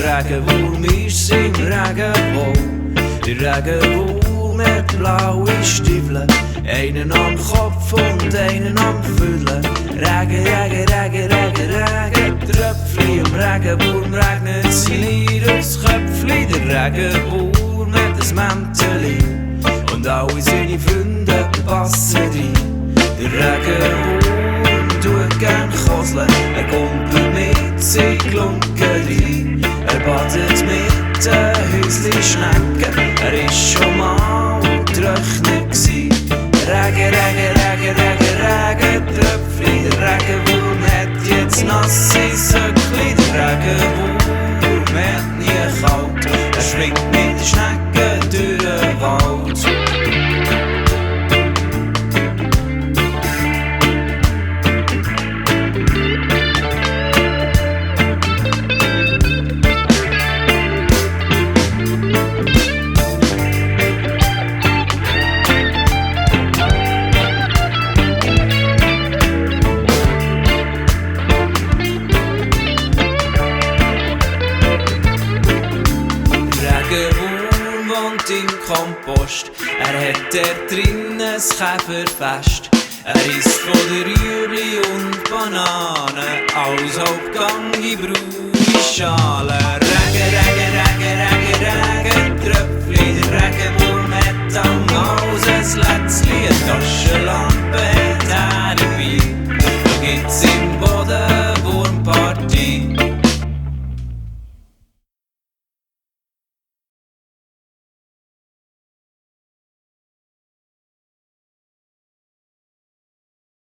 Regenwurm ist im Regenwald. Der Regenwurm hat blaue Stiefel, einen am Kopf und einen am Füdle. Regen, Regen, Regen, Regen, Regen, Tröpfli am Regenwurm regnet sie nieder aufs Köpfli. Der Regenwurm hat ein Mänteli und alle seine Freunde passen rein. Der Regenwurm tut gern koseln, er kumpelt mit seinen Glunken. Er badet mit den Häusli-Schnecken, er ist schon mal trocknet gsi. Regen, Regen, Regen, Regen, Regen, Tröpfli. Der Regenwurm hat jetzt nasse Söckli. Der Regenwurm hat nie kalt, er schwingt mit den Schnecken durch den Wald. Im Kompost, er hat dort drinnen ein Käferfest. Er isst von der Rüebli und Bananen, als Hauptgang in braune Schalen.